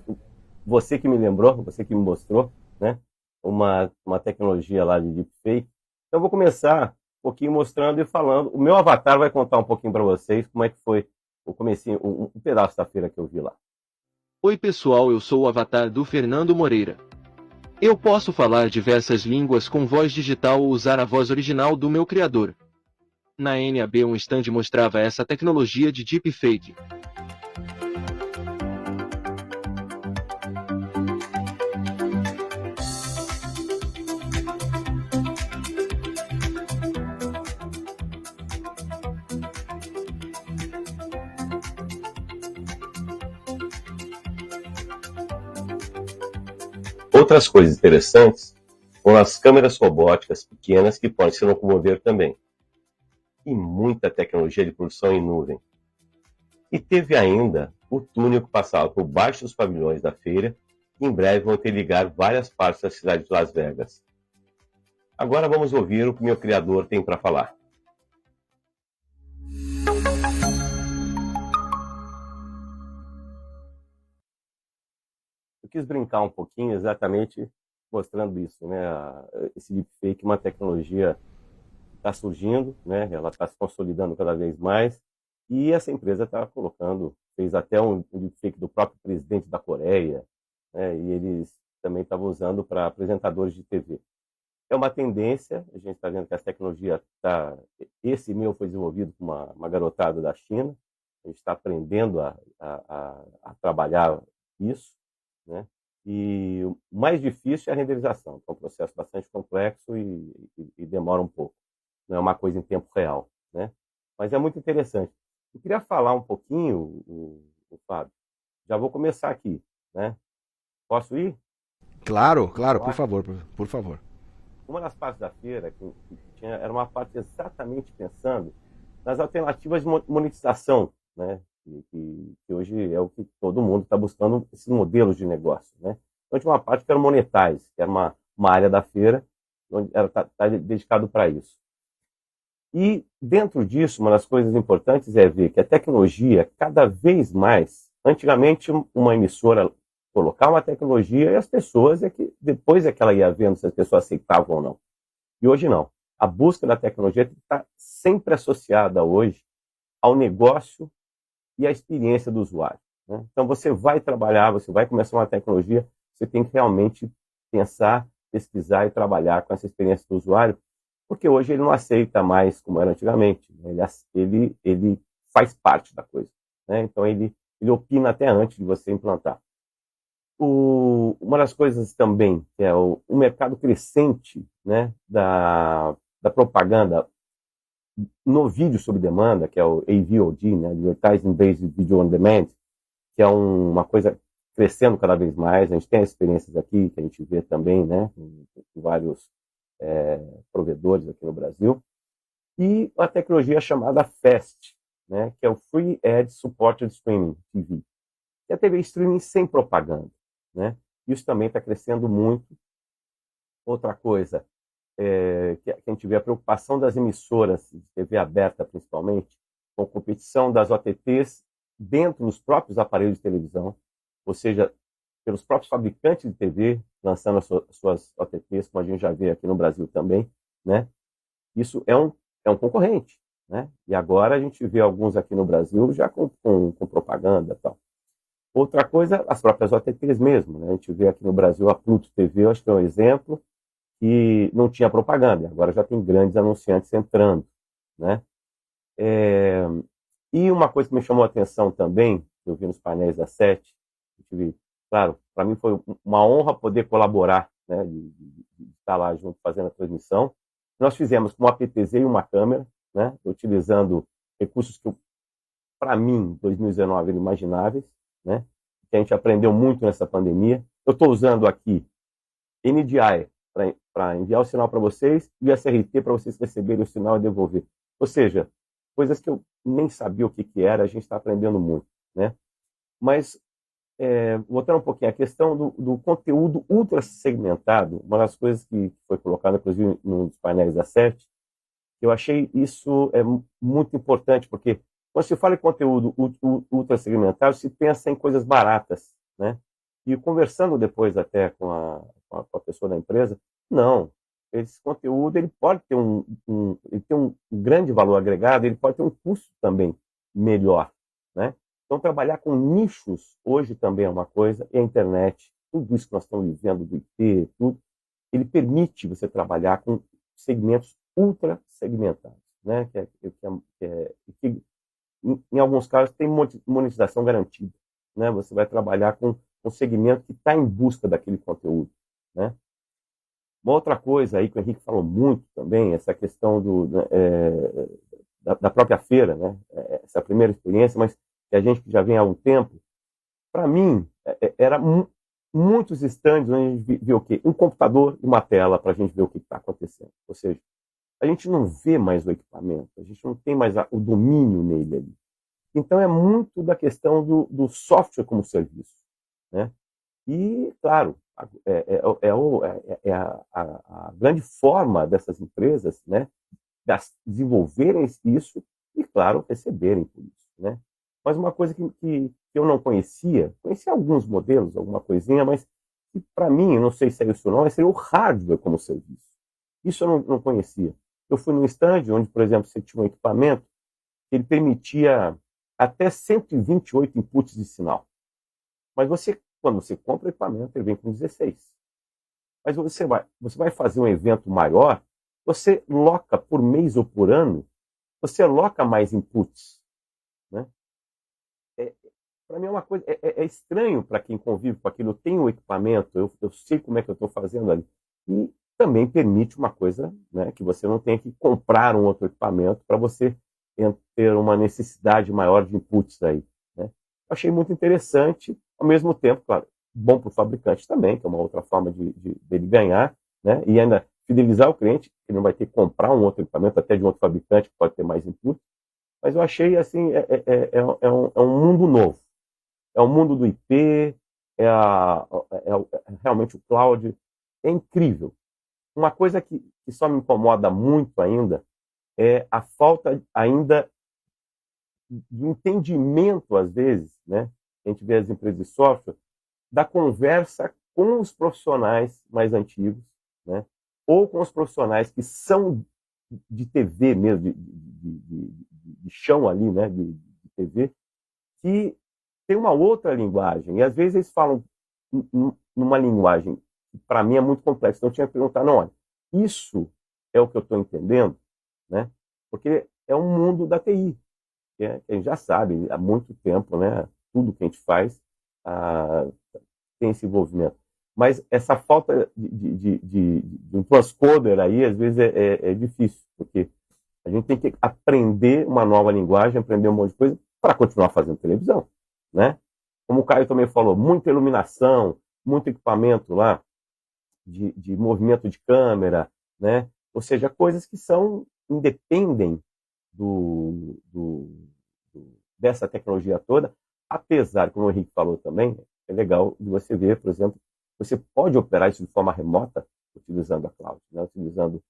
você que me lembrou, você que me mostrou, né? Uma tecnologia lá de deepfake. Então eu vou começar um pouquinho mostrando e falando. O meu avatar vai contar um pouquinho para vocês como é que foi o comecinho, um pedaço da feira que eu vi lá. Oi pessoal, eu sou o avatar do Fernando Moreira. Eu posso falar diversas línguas com voz digital ou usar a voz original do meu criador. Na NAB um stand mostrava essa tecnologia de deepfake. Outras coisas interessantes com as câmeras robóticas pequenas que podem se locomover também. E muita tecnologia de produção em nuvem. E teve ainda o túnel que passava por baixo dos pavilhões da feira, que em breve vão interligar várias partes da cidade de Las Vegas. Agora vamos ouvir o que meu criador tem para falar. Eu quis brincar um pouquinho exatamente mostrando isso, né? Esse deepfake, uma tecnologia está surgindo, né? Ela está se consolidando cada vez mais, e essa empresa está colocando, fez até um deepfake do próprio presidente da Coreia, né? E eles também estavam usando para apresentadores de TV. É uma tendência, a gente está vendo que a tecnologia está... Esse meu foi desenvolvido por uma garotada da China, a gente está aprendendo a trabalhar isso, né? E o mais difícil é a renderização, é um processo bastante complexo e demora um pouco. Não é uma coisa em tempo real, né? Mas é muito interessante. Eu queria falar um pouquinho, o Fábio. Já vou começar aqui, né? Posso ir? Claro, por favor, por favor. Uma das partes da feira que tinha, era uma parte exatamente pensando nas alternativas de monetização, né? Que hoje é o que todo mundo está buscando, esses modelos de negócio, né? Então tinha uma parte que era Monetize, que era uma área da feira onde está dedicado para isso. E dentro disso, uma das coisas importantes é ver que a tecnologia, cada vez mais, antigamente uma emissora colocava uma tecnologia e as pessoas, depois é que ela ia vendo se as pessoas aceitavam ou não. E hoje não. A busca da tecnologia está sempre associada hoje ao negócio e à experiência do usuário, né? Então você vai trabalhar, você vai começar uma tecnologia, você tem que realmente pensar, pesquisar e trabalhar com essa experiência do usuário, porque hoje ele não aceita mais como era antigamente, né? Ele faz parte da coisa, né? Então ele opina até antes de você implantar. Uma das coisas também que é o mercado crescente, né, da propaganda no vídeo sob demanda, que é o AVOD, né, Advertising Based Video on Demand, que é uma coisa crescendo cada vez mais. A gente tem experiências aqui que a gente vê também, né, com vários provedores aqui no Brasil, e a tecnologia chamada FAST, né, que é o Free Ad Supported Streaming TV, que é a TV streaming sem propaganda, né? Isso também está crescendo muito. Outra coisa que a gente vê a preocupação das emissoras de TV aberta, principalmente, com a competição das OTTs dentro dos próprios aparelhos de televisão, ou seja, pelos próprios fabricantes de TV lançando as suas OTTs, como a gente já vê aqui no Brasil também, né? Isso é um concorrente, né? E agora a gente vê alguns aqui no Brasil já com propaganda e tal. Outra coisa, as próprias OTTs mesmo, né? A gente vê aqui no Brasil a Pluto TV, acho que é um exemplo, que não tinha propaganda, agora já tem grandes anunciantes entrando, né? E uma coisa que me chamou a atenção também, que eu vi nos painéis da SET, claro, para mim foi uma honra poder colaborar, né, de estar lá junto fazendo a transmissão. Nós fizemos com uma PTZ e uma câmera, né, utilizando recursos que, para mim, em 2019, eram imagináveis, né, que a gente aprendeu muito nessa pandemia. Eu estou usando aqui NDI para enviar o sinal para vocês e o SRT para vocês receberem o sinal e devolver. Ou seja, coisas que eu nem sabia o que era, a gente está aprendendo muito, né? Mas, voltando um pouquinho, a questão do conteúdo ultra segmentado, uma das coisas que foi colocada, inclusive, nos painéis da SET, eu achei isso muito importante, porque quando se fala em conteúdo ultra segmentado, se pensa em coisas baratas, né? E conversando depois até com a pessoa da empresa, não, esse conteúdo ele pode ter ele tem um grande valor agregado, ele pode ter um custo também melhor, né? Então trabalhar com nichos hoje também é uma coisa, e a internet, tudo isso que nós estamos vivendo do IP, tudo, ele permite você trabalhar com segmentos ultra segmentados, né? Que em alguns casos tem monetização garantida, né? Você vai trabalhar com um segmento que está em busca daquele conteúdo, né? Uma outra coisa aí que o Henrique falou muito também, essa questão da própria feira, né? Essa primeira experiência, mas que a gente já vem há um tempo, para mim, muitos stands onde a gente vê o quê? Um computador e uma tela para a gente ver o que está acontecendo. Ou seja, a gente não vê mais o equipamento, a gente não tem mais o domínio nele ali. Então é muito da questão do software como serviço, né? E, claro, a grande forma dessas empresas, né, desenvolverem isso e, claro, receberem por isso, né? Mas uma coisa que eu não conhecia alguns modelos, alguma coisinha, mas que para mim, não sei se é isso ou não, seria o hardware como serviço. Isso eu não conhecia. Eu fui num stand onde, por exemplo, você tinha um equipamento que ele permitia até 128 inputs de sinal. Mas quando você compra o equipamento, ele vem com 16. Mas você vai fazer um evento maior, você loca por mês ou por ano, você loca mais inputs, né? Para mim é uma coisa, é estranho para quem convive com aquilo. Eu tenho o equipamento, eu sei como é que eu estou fazendo ali. E também permite uma coisa, né, que você não tenha que comprar um outro equipamento para você ter uma necessidade maior de inputs aí, né? Achei muito interessante, ao mesmo tempo, claro, bom para o fabricante também, que é uma outra forma dele ganhar, né? E ainda fidelizar o cliente, que não vai ter que comprar um outro equipamento, até de um outro fabricante, que pode ter mais input. Mas eu achei, assim, é um mundo novo. É o mundo do IP, realmente o cloud. É incrível. Uma coisa que só me incomoda muito ainda é a falta ainda de entendimento, às vezes, né? A gente vê as empresas de software, da conversa com os profissionais mais antigos, né? Ou com os profissionais que são de TV mesmo, de chão ali, né? De TV, que tem uma outra linguagem. E às vezes eles falam numa linguagem que para mim é muito complexa. Então eu tinha que perguntar, não, olha, isso é o que eu estou entendendo, né? Porque é um mundo da TI, que a gente já sabe há muito tempo, né? Tudo que a gente faz tem esse envolvimento. Mas essa falta de um transcoder aí, às vezes, é difícil, porque a gente tem que aprender uma nova linguagem, aprender um monte de coisa para continuar fazendo televisão, né? Como o Caio também falou, muita iluminação, muito equipamento lá de movimento de câmera, né? Ou seja, coisas que independem dessa tecnologia toda, apesar, como o Henrique falou também, é legal de você ver, por exemplo, você pode operar isso de forma remota utilizando a cloud, né? Utilizando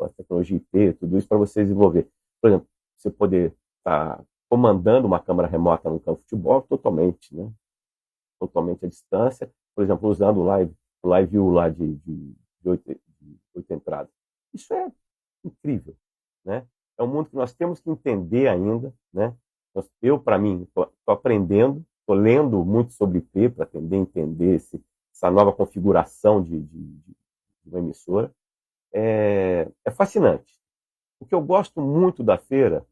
a tecnologia IP, tudo isso para você desenvolver. Por exemplo, você poder estar comandando uma câmera remota no campo de futebol totalmente, né? Totalmente à distância, por exemplo, usando o Live View lá de 8 entradas. Isso é incrível, né? É um mundo que nós temos que entender ainda, né? Eu, para mim, estou aprendendo, estou lendo muito sobre IP para entender essa nova configuração de uma emissora. É fascinante. O que eu gosto muito da feira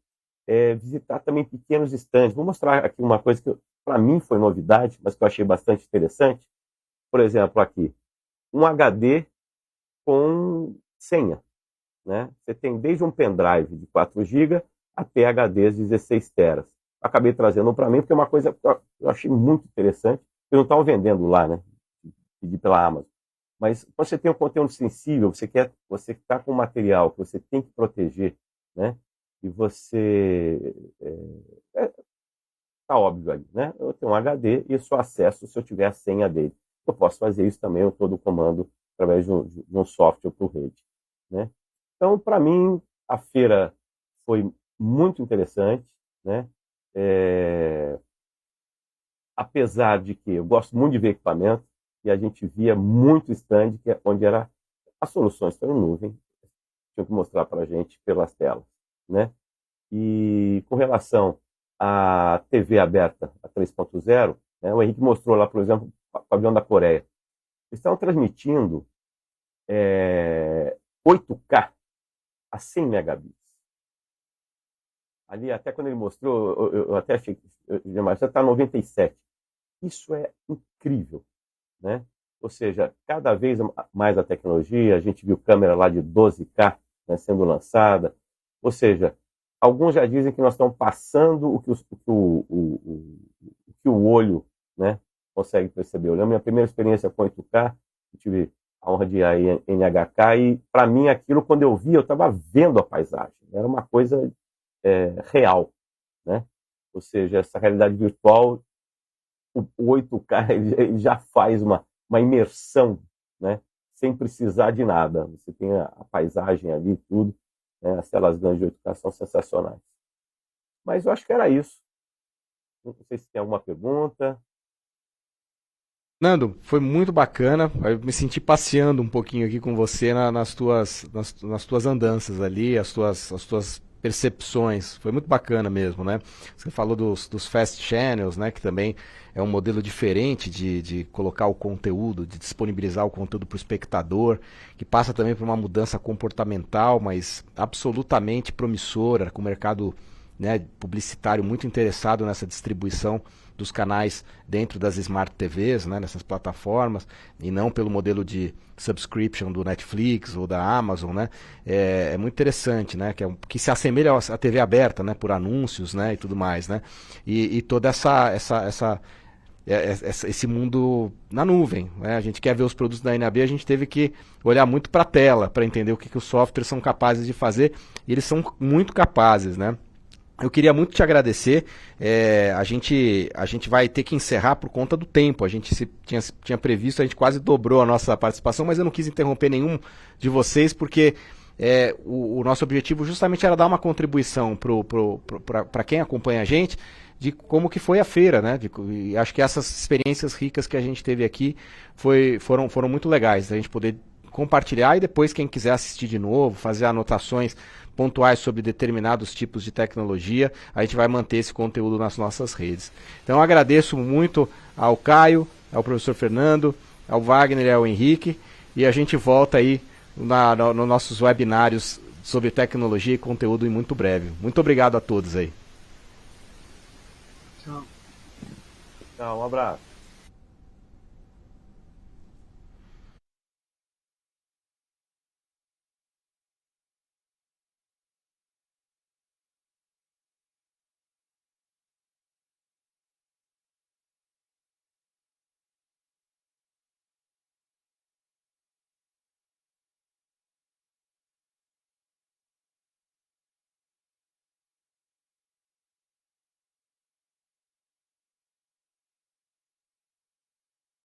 é visitar também pequenos estandes. Vou mostrar aqui uma coisa que para mim foi novidade, mas que eu achei bastante interessante. Por exemplo, aqui, um HD com senha, né? Você tem desde um pendrive de 4 GB até HDs de 16 teras. Acabei trazendo para mim porque é uma coisa que eu achei muito interessante. Eles não estavam vendendo lá, né? Pedi pela Amazon. Mas quando você tem um conteúdo sensível, você está com um material que você tem que proteger, né? E você tá óbvio ali, né? Eu tenho um HD e só acesso se eu tiver a senha dele. Eu posso fazer isso também, eu todo o comando através de um software por rede, né? Então, para mim, a feira foi muito interessante, né? Apesar de que eu gosto muito de ver equipamento, e a gente via muito stand onde as soluções estão em nuvem, tinham que mostrar para a gente pelas telas, né? E com relação à TV aberta, a 3.0, né, o Henrique mostrou lá, por exemplo, o pavilhão da Coreia. Eles estavam transmitindo 8K a 100 megabits. Ali, até quando ele mostrou, eu até achei que já está 97. Isso é incrível, né? Ou seja, cada vez mais a tecnologia, a gente viu câmera lá de 12K, né, sendo lançada. Ou seja, alguns já dizem que nós estamos passando o que o olho, né, consegue perceber. Eu lembro minha primeira experiência com 8K, eu tive a honra de ir a NHK, e para mim aquilo, quando eu vi, eu estava vendo a paisagem, era uma coisa real, né? Ou seja, essa realidade virtual, o 8K ele já faz uma imersão, né? Sem precisar de nada. Você tem a paisagem ali, tudo, né? As telas grandes de 8K são sensacionais. Mas eu acho que era isso. Não sei se tem alguma pergunta. Nando, foi muito bacana. Eu me senti passeando um pouquinho aqui com você nas tuas andanças ali, as tuas percepções. Foi muito bacana mesmo, né? Você falou dos fast channels, né? Que também é um modelo diferente de colocar o conteúdo, de disponibilizar o conteúdo para o espectador, que passa também por uma mudança comportamental, mas absolutamente promissora, com o mercado, né, publicitário muito interessado nessa distribuição dos canais dentro das Smart TVs, né, nessas plataformas, e não pelo modelo de subscription do Netflix ou da Amazon, né? É muito interessante, né? Que se assemelha à TV aberta, né? Por anúncios, né? E tudo mais, né? E toda esse mundo na nuvem, né? A gente quer ver os produtos da NAB, a gente teve que olhar muito para a tela para entender o que os softwares são capazes de fazer, e eles são muito capazes, né? Eu queria muito te agradecer. A gente vai ter que encerrar por conta do tempo. A gente tinha previsto, a gente quase dobrou a nossa participação, mas eu não quis interromper nenhum de vocês, porque o nosso objetivo justamente era dar uma contribuição para quem acompanha a gente, de como que foi a feira, né? E acho que essas experiências ricas que a gente teve aqui foram muito legais, a gente poder compartilhar, e depois quem quiser assistir de novo, fazer anotações pontuais sobre determinados tipos de tecnologia, a gente vai manter esse conteúdo nas nossas redes. Então eu agradeço muito ao Caio, ao professor Fernando, ao Wagner e ao Henrique, e a gente volta aí nos nossos webinários sobre tecnologia e conteúdo em muito breve. Muito obrigado a todos aí. Tchau. Tchau, um abraço.